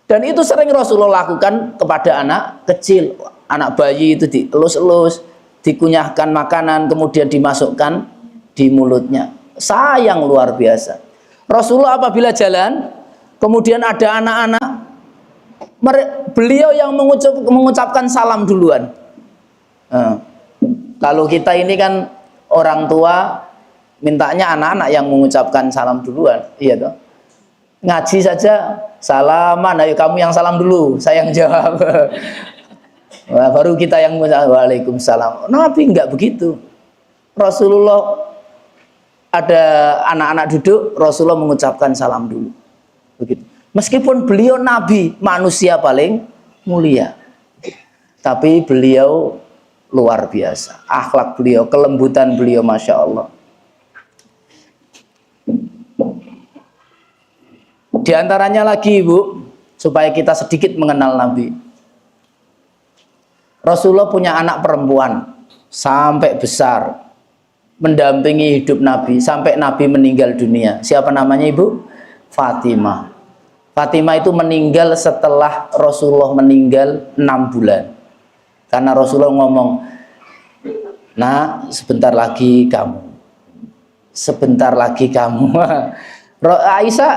S1: Dan itu sering Rasulullah lakukan kepada anak kecil, anak bayi itu dielus-elus, dikunyahkan makanan, kemudian dimasukkan di mulutnya. Sayang luar biasa. Rasulullah apabila jalan, kemudian ada anak-anak, beliau yang mengucapkan salam duluan. Kalau kita ini kan orang tua mintanya anak-anak yang mengucapkan salam duluan, iya toh. Ngaji saja salaman, ayo kamu yang salam dulu, saya yang jawab. Nah, baru kita yang mengucapkan waalaikumsalam. Nabi enggak begitu. Rasulullah ada anak-anak duduk, Rasulullah mengucapkan salam dulu. Begitu. Meskipun beliau nabi, manusia paling mulia, tapi beliau luar biasa. Akhlak beliau, kelembutan beliau, Masya Allah. Di antaranya lagi, Ibu, supaya kita sedikit mengenal Nabi. Rasulullah punya anak perempuan sampai besar, mendampingi hidup Nabi sampai Nabi meninggal dunia. Siapa namanya, Ibu? Fatimah. Fatimah itu meninggal setelah Rasulullah meninggal 6 bulan. Karena Rasulullah ngomong, "Nah, sebentar lagi kamu. Sebentar lagi kamu." Aisyah,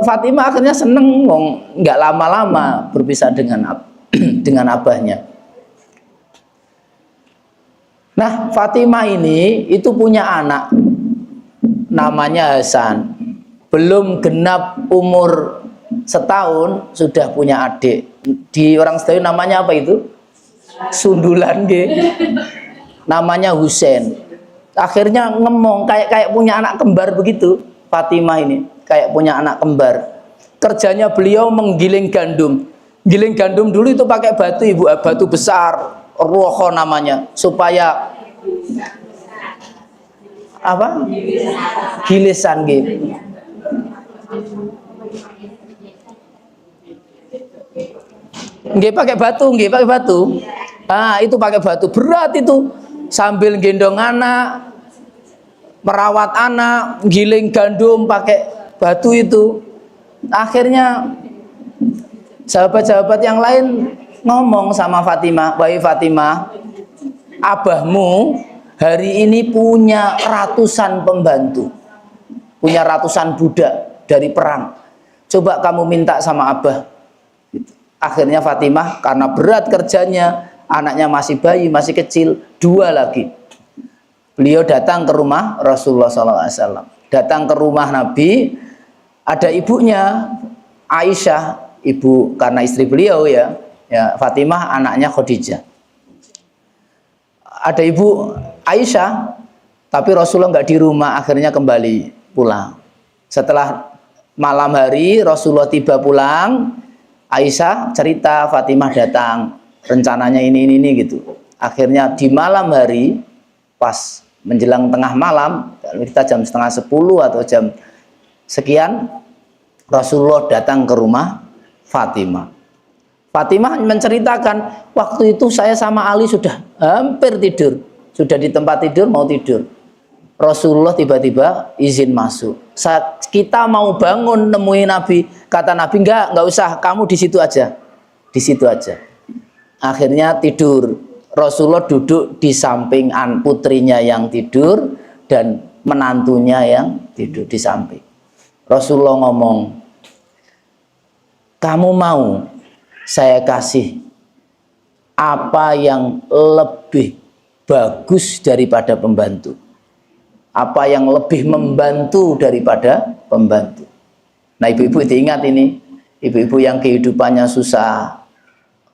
S1: Fatimah akhirnya seneng, nggak lama-lama berpisah dengan abahnya. Nah, Fatimah ini itu punya anak namanya Hasan. Belum genap umur setahun sudah punya adik. Di orang Sedayu namanya apa itu? Sundulan, namanya Husain. Akhirnya ngomong kayak punya anak kembar begitu. Fatimah ini kayak punya anak kembar. Kerjanya beliau menggiling gandum. Giling gandum dulu itu pakai batu, Ibu, batu besar, roho namanya, supaya apa? Gilisan gitu. Nggih pakai batu, nggih pakai batu. Ah, itu pakai batu berat itu, sambil gendong anak, merawat anak, giling gandum pakai batu itu. Akhirnya sahabat-sahabat yang lain ngomong sama Fatimah, "Wahai Fatimah, abahmu hari ini punya ratusan pembantu, punya ratusan budak dari perang. Coba kamu minta sama abah." Akhirnya Fatimah karena berat kerjanya, anaknya masih bayi, masih kecil, 2 lagi. Beliau datang ke rumah Rasulullah SAW. Datang ke rumah Nabi, ada ibunya Aisyah, ibu karena istri beliau ya Fatimah anaknya Khadijah. Ada ibu Aisyah, tapi Rasulullah nggak di rumah, akhirnya kembali pulang. Setelah malam hari Rasulullah tiba pulang, Aisyah cerita Fatimah datang, rencananya ini gitu. Akhirnya di malam hari, pas menjelang tengah malam, kita jam setengah 10 atau jam sekian, Rasulullah datang ke rumah Fatimah. Fatimah menceritakan, waktu itu saya sama Ali sudah hampir tidur, sudah di tempat tidur mau tidur. Rasulullah tiba-tiba izin masuk. Saat kita mau bangun nemuin Nabi, kata Nabi, enggak usah, kamu di situ aja, di situ aja. Akhirnya tidur. Rasulullah duduk di samping putrinya yang tidur dan menantunya yang tidur di samping. Rasulullah ngomong, "Kamu mau saya kasih apa yang lebih bagus daripada pembantu? Apa yang lebih membantu daripada pembantu?" Nah, ibu-ibu diingat ini, ibu-ibu yang kehidupannya susah,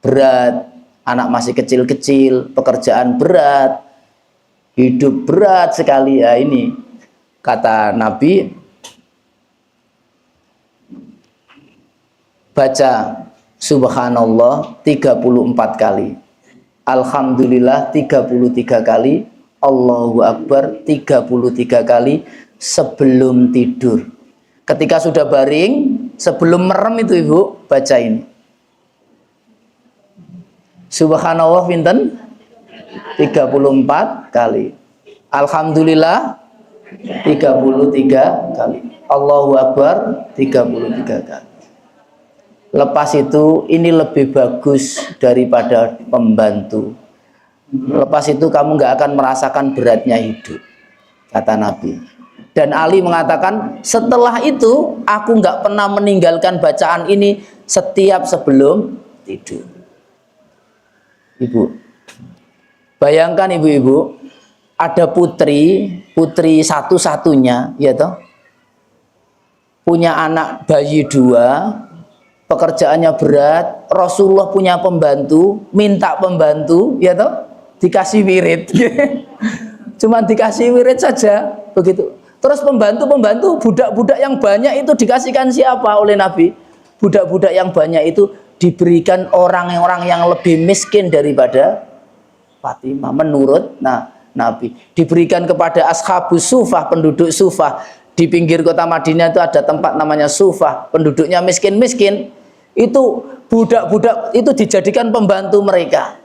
S1: berat, anak masih kecil-kecil, pekerjaan berat, hidup berat sekali ya, ini kata Nabi, baca subhanallah 34 kali, alhamdulillah 33 kali, Allahu Akbar 33 kali sebelum tidur. Ketika sudah baring, sebelum merem itu Ibu, baca ini. Subhanallah pinten? 34 kali. Alhamdulillah 33 kali. Allahu Akbar 33 kali. Lepas itu ini lebih bagus daripada pembantu. Lepas itu kamu nggak akan merasakan beratnya hidup, kata Nabi. Dan Ali mengatakan, setelah itu aku nggak pernah meninggalkan bacaan ini setiap sebelum tidur. Ibu, bayangkan ibu-ibu, ada putri satu-satunya, ya toh, punya anak bayi 2, pekerjaannya berat, Rasulullah punya pembantu, minta pembantu, ya toh, dikasih wirid, cuman dikasih wirid saja, begitu. Terus pembantu-pembantu, budak-budak yang banyak itu dikasihkan siapa oleh Nabi? Budak-budak yang banyak itu diberikan orang-orang yang lebih miskin daripada Fatimah menurut Nabi. Diberikan kepada ashabus sufah, penduduk sufah. Di pinggir kota Madinah itu ada tempat namanya sufah, penduduknya miskin-miskin. Itu budak-budak itu dijadikan pembantu mereka.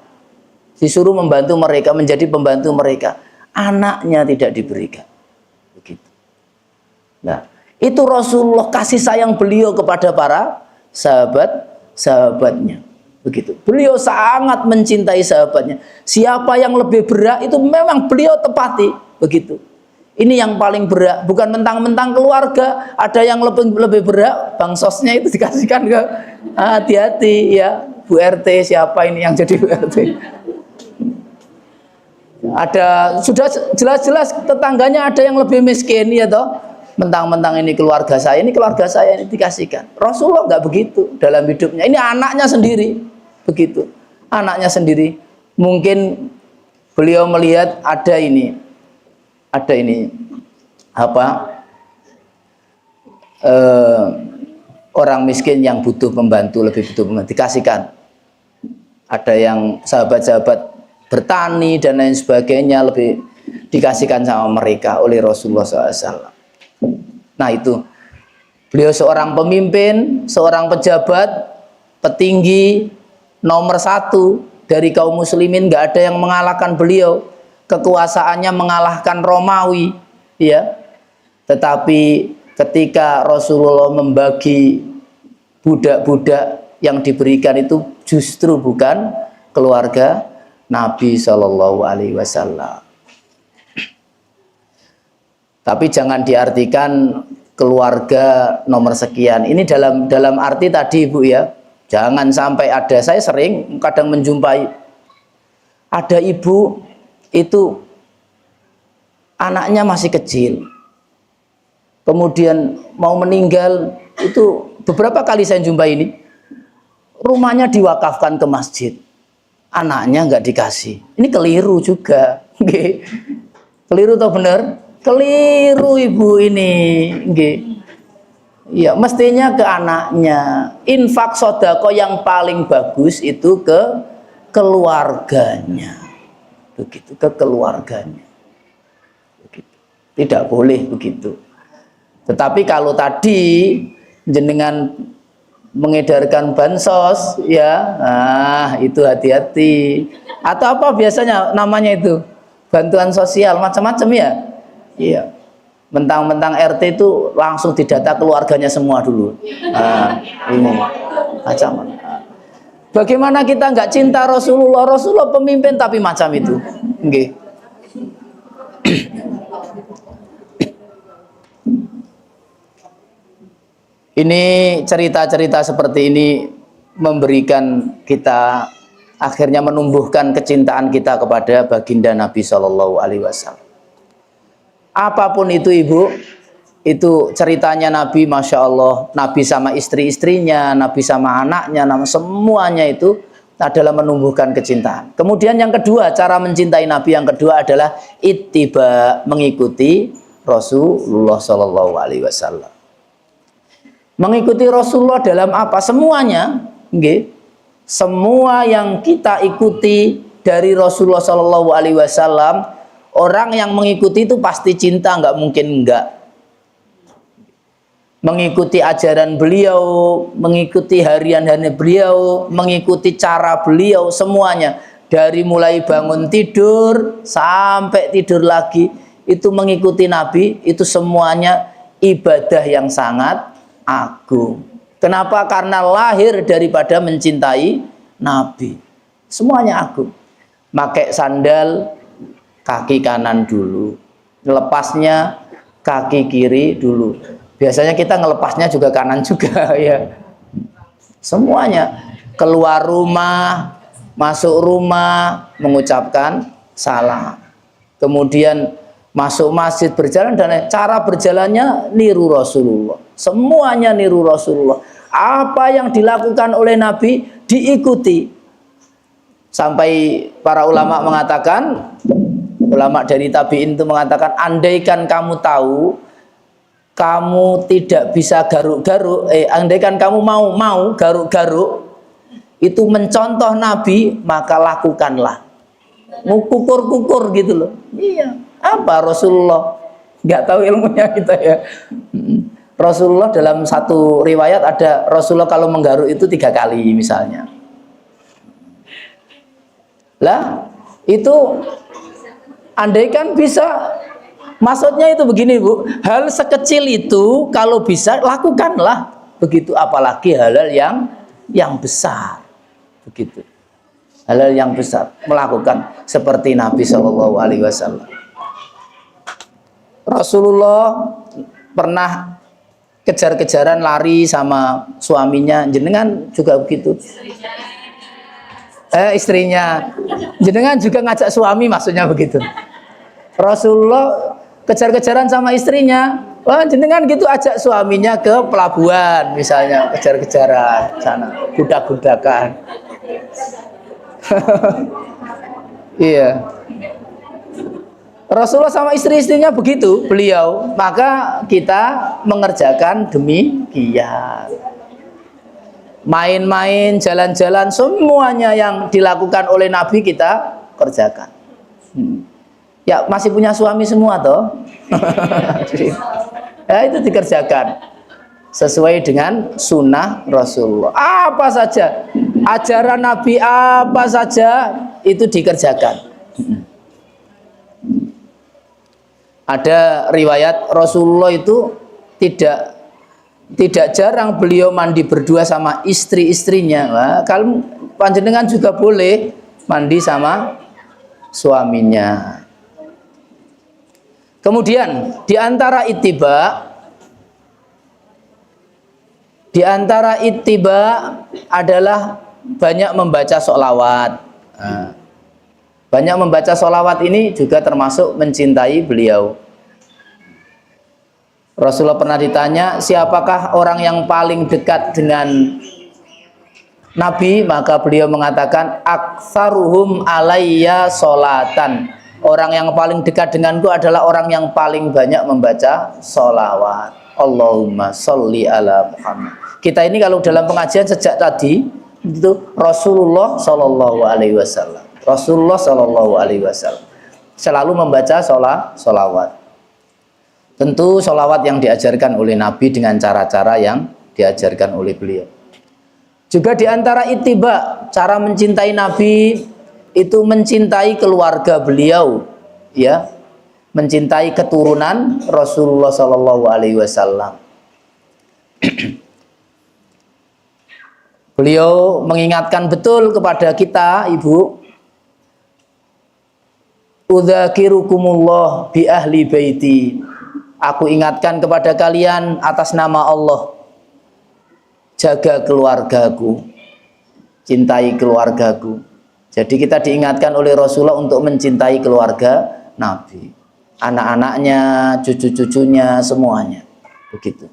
S1: Disuruh membantu mereka, menjadi pembantu mereka. Anaknya tidak diberikan. Begitu. Nah, itu Rasulullah kasih sayang beliau kepada para sahabatnya. Begitu. Beliau sangat mencintai sahabatnya. Siapa yang lebih berat itu memang beliau tepati. Begitu. Ini yang paling berat, bukan mentang-mentang keluarga. Ada yang lebih berat, bansosnya itu dikasihkan ke hati-hati ya. Bu RT siapa ini yang jadi Bu RT? Ada sudah jelas-jelas tetangganya ada yang lebih miskin ya toh. Mentang-mentang ini keluarga saya ini dikasihkan. Rasulullah nggak begitu dalam hidupnya. Ini anaknya sendiri begitu. Anaknya sendiri. Mungkin beliau melihat ada ini orang miskin yang butuh pembantu, lebih butuh pembantu, dikasihkan. Ada yang sahabat-sahabat bertani dan lain sebagainya lebih dikasihkan sama mereka oleh Rasulullah SAW. Nah itu beliau seorang pemimpin, seorang pejabat, petinggi nomor 1 dari kaum muslimin, nggak ada yang mengalahkan beliau. Kekuasaannya mengalahkan Romawi, ya. Tetapi ketika Rasulullah membagi budak-budak yang diberikan itu justru bukan keluarga Nabi Shallallahu Alaihi Wasallam. Tapi jangan diartikan keluarga nomor sekian. Ini dalam arti tadi Ibu ya. Jangan sampai ada, saya sering kadang menjumpai ada ibu itu anaknya masih kecil. Kemudian mau meninggal itu beberapa kali saya jumpai ini. Rumahnya diwakafkan ke masjid. Anaknya nggak dikasih. Ini keliru juga. Keliru atau benar? Keliru ibu ini. Ya, mestinya ke anaknya. Infak sodako yang paling bagus itu ke keluarganya. Begitu, ke keluarganya. Begitu. Tidak boleh begitu. Tetapi kalau tadi jenengan mengedarkan bansos ya, itu hati-hati. Atau apa biasanya namanya itu? Bantuan sosial macam-macam ya. Iya. Mentang-mentang RT itu langsung didata keluarganya semua dulu. Ini macam mana? Bagaimana kita nggak cinta Rasulullah? Rasulullah pemimpin tapi macam itu. Nggih. Ini cerita-cerita seperti ini memberikan kita akhirnya menumbuhkan kecintaan kita kepada baginda Nabi Shallallahu Alaihi Wasallam. Apapun itu Ibu, itu ceritanya Nabi, Masya Allah, Nabi sama istri-istrinya, Nabi sama anaknya, semuanya itu adalah menumbuhkan kecintaan. Kemudian yang kedua, cara mencintai Nabi yang kedua adalah ittiba, mengikuti Rasulullah Shallallahu Alaihi Wasallam. Mengikuti Rasulullah dalam apa? Semuanya, semua yang kita ikuti dari Rasulullah Shallallahu Alaihi Wasallam, orang yang mengikuti itu pasti cinta, nggak mungkin enggak. Mengikuti ajaran beliau, mengikuti harian-harian beliau, mengikuti cara beliau, semuanya dari mulai bangun tidur sampai tidur lagi itu mengikuti Nabi, itu semuanya ibadah yang sangat agung. Kenapa? Karena lahir daripada mencintai Nabi. Semuanya agung. Pakai sandal kaki kanan dulu, lepasnya kaki kiri dulu. Biasanya kita ngelepasnya juga kanan juga ya. Semuanya. Keluar rumah, masuk rumah, mengucapkan salam. Kemudian masuk masjid, berjalan, dan cara berjalannya niru Rasulullah. Semuanya niru Rasulullah. Apa yang dilakukan oleh Nabi diikuti. Sampai para ulama mengatakan, ulama dari tabi'in itu mengatakan, andaikan kamu tahu kamu tidak bisa garuk-garuk, andaikan kamu mau garuk-garuk itu mencontoh Nabi, maka lakukanlah. Kukur-kukur gitu loh. Iya. Apa Rasulullah? Nggak tahu ilmunya kita ya. Rasulullah dalam satu riwayat ada Rasulullah kalau menggaruk itu 3 kali misalnya. Lah itu andaikan bisa, maksudnya itu begini Bu, hal sekecil itu kalau bisa lakukanlah begitu, apalagi hal-hal yang besar begitu, hal-hal yang besar melakukan seperti Nabi SAW. Rasulullah pernah kejar-kejaran lari sama suaminya, jenengan juga begitu. Istrinya, jenengan juga ngajak suami, maksudnya begitu. Rasulullah kejar-kejaran sama istrinya, wah jenengan gitu ajak suaminya ke pelabuhan misalnya, kejar-kejaran sana, gudak-gudakan. Iya. Rasulullah sama istri-istrinya begitu beliau, maka kita mengerjakan demikian. Main-main, jalan-jalan, semuanya yang dilakukan oleh Nabi kita kerjakan. Ya masih punya suami semua toh. Ya itu dikerjakan sesuai dengan sunnah Rasulullah. Apa saja ajaran Nabi, apa saja itu dikerjakan. Ada riwayat Rasulullah itu tidak jarang beliau mandi berdua sama istri-istrinya. Nah, kalau panjenengan juga boleh mandi sama suaminya. Kemudian di antara ittiba adalah banyak membaca sholawat. Nah, banyak membaca sholawat ini juga termasuk mencintai beliau. Rasulullah pernah ditanya, siapakah orang yang paling dekat dengan Nabi? Maka beliau mengatakan, aktsaruhum alayya sholatan. Orang yang paling dekat denganku adalah orang yang paling banyak membaca sholawat. Allahumma sholli ala Muhammad. Kita ini kalau dalam pengajian sejak tadi itu Rasulullah Shallallahu Alaihi Wasallam. Rasulullah Shallallahu Alaihi Wasallam selalu membaca sholawat. Tentu sholawat yang diajarkan oleh Nabi dengan cara-cara yang diajarkan oleh beliau. Juga di antara ittiba, cara mencintai Nabi itu mencintai keluarga beliau, ya, mencintai keturunan Rasulullah Shallallahu Alaihi Wasallam. Beliau mengingatkan betul kepada kita, Ibu, udzakirukumullah bi ahli baiti. Aku ingatkan kepada kalian atas nama Allah, jaga keluargaku, cintai keluargaku. Jadi kita diingatkan oleh Rasulullah untuk mencintai keluarga Nabi, anak-anaknya, cucu-cucunya, semuanya begitu.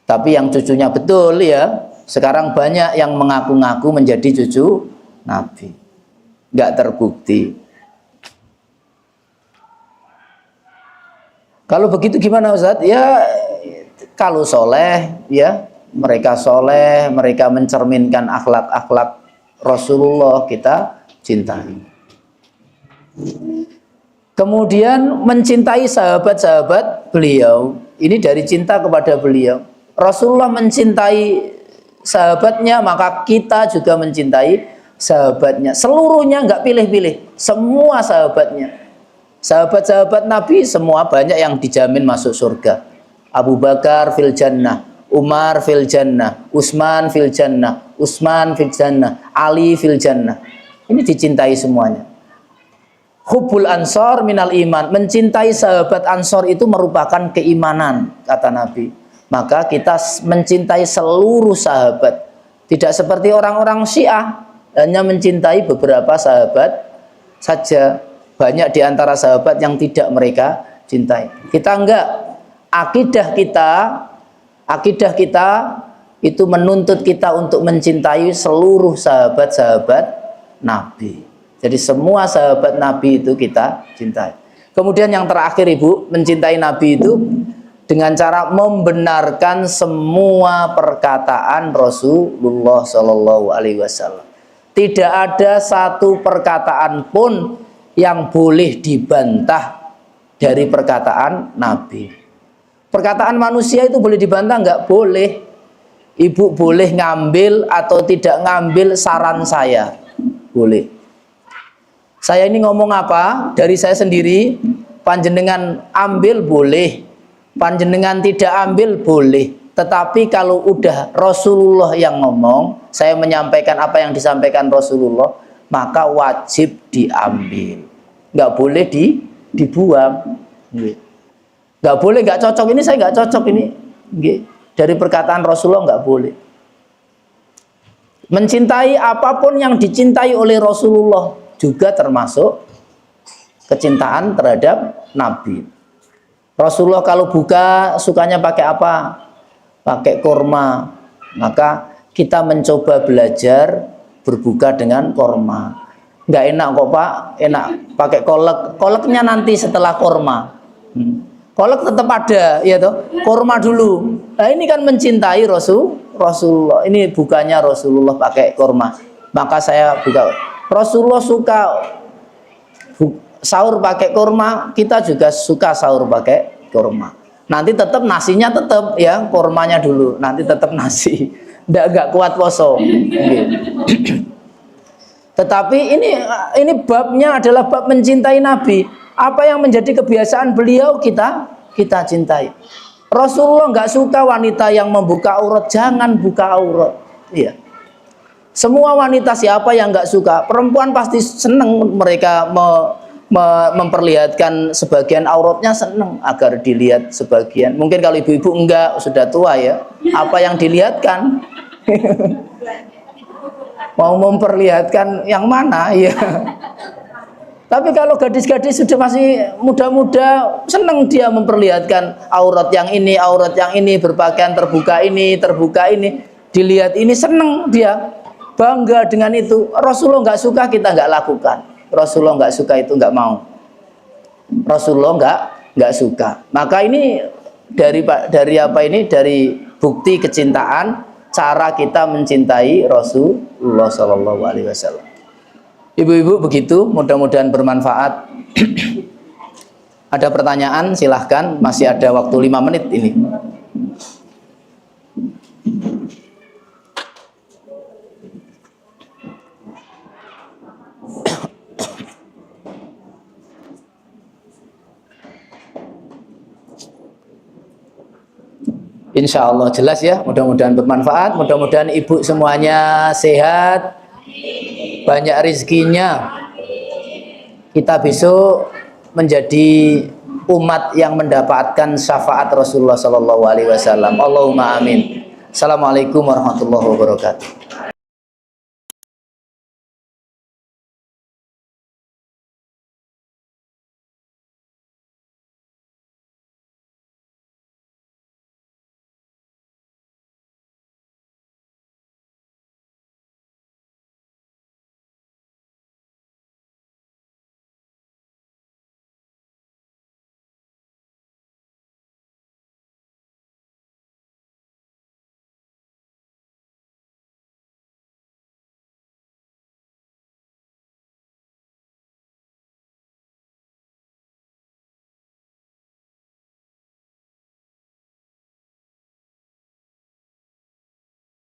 S1: Tapi yang cucunya betul ya, sekarang banyak yang mengaku-ngaku menjadi cucu Nabi, nggak terbukti. Kalau begitu gimana Ustaz? Ya kalau soleh, ya mereka soleh, mereka mencerminkan akhlak-akhlak Rasulullah, kita cintai. Kemudian mencintai sahabat-sahabat beliau, ini dari cinta kepada beliau. Rasulullah mencintai sahabatnya, maka kita juga mencintai sahabatnya. Seluruhnya, nggak pilih-pilih, semua sahabatnya. Sahabat-sahabat Nabi semua banyak yang dijamin masuk surga. Abu Bakar fil jannah, Umar fil jannah, Utsman fil jannah, Utsman fil jannah, Ali fil jannah. Ini dicintai semuanya. Hubbul ansor minal iman, mencintai sahabat ansor itu merupakan keimanan, kata Nabi. Maka kita mencintai seluruh sahabat. Tidak seperti orang-orang Syiah, hanya mencintai beberapa sahabat saja. Banyak di antara sahabat yang tidak mereka cintai. Kita enggak. Akidah kita itu menuntut kita untuk mencintai seluruh sahabat-sahabat Nabi. Jadi semua sahabat Nabi itu kita cintai. Kemudian yang terakhir Ibu, mencintai Nabi itu dengan cara membenarkan semua perkataan Rasulullah Shallallahu Alaihi Wasallam. Tidak ada satu perkataan pun yang boleh dibantah dari perkataan Nabi. Perkataan manusia itu boleh dibantah? Nggak boleh. Ibu boleh ngambil atau tidak ngambil saran saya, boleh. Saya ini ngomong apa dari saya sendiri, panjenengan ambil boleh, panjenengan tidak ambil boleh. Tetapi kalau udah Rasulullah yang ngomong, saya menyampaikan apa yang disampaikan Rasulullah, maka wajib diambil. Nggak boleh dibuang. Nggak boleh, nggak cocok ini, saya nggak cocok ini. Dari perkataan Rasulullah nggak boleh. Mencintai apapun yang dicintai oleh Rasulullah juga termasuk kecintaan terhadap Nabi. Rasulullah kalau buka sukanya pakai apa? Pakai kurma. Maka kita mencoba belajar berbuka dengan kurma. Nggak enak kok Pak, enak pakai kolek. Koleknya nanti setelah kurma. Kolek tetap ada, ya toh. Kurma dulu. Nah ini kan mencintai Rasulullah. Ini bukannya Rasulullah pakai kurma. Maka saya buka. Rasulullah suka sahur pakai kurma, kita juga suka sahur pakai kurma. Nanti tetap nasinya tetap ya, kurmanya dulu. Nanti tetap nasi. Nggak kuat poso. Tetapi ini babnya adalah bab mencintai Nabi. Apa yang menjadi kebiasaan beliau kita cintai. Rasulullah nggak suka wanita yang membuka aurat, jangan buka aurat. Iya. Semua wanita siapa yang nggak suka? Perempuan pasti seneng mereka memperlihatkan sebagian auratnya, seneng agar dilihat sebagian. Mungkin kalau ibu-ibu enggak, sudah tua ya. Apa yang dilihatkan? Mau memperlihatkan yang mana ya? Tapi kalau gadis-gadis sudah masih muda-muda, senang dia memperlihatkan aurat yang ini, berpakaian terbuka ini, dilihat ini, senang dia, bangga dengan itu. Rasulullah nggak suka, kita nggak lakukan. Rasulullah nggak suka itu, nggak mau. Rasulullah nggak suka. Maka ini dari apa ini? Dari bukti kecintaan, cara kita mencintai Rasulullah Shallallahu Alaihi Wasallam. Ibu-ibu begitu, mudah-mudahan bermanfaat. Ada pertanyaan silahkan, masih ada waktu 5 menit ini. Insya Allah jelas ya, mudah-mudahan bermanfaat, mudah-mudahan ibu semuanya sehat, banyak rezekinya. Kita besok menjadi umat yang mendapatkan syafaat Rasulullah Sallallahu Alaihi Wasallam. Allahumma amin. Assalamualaikum warahmatullahi wabarakatuh.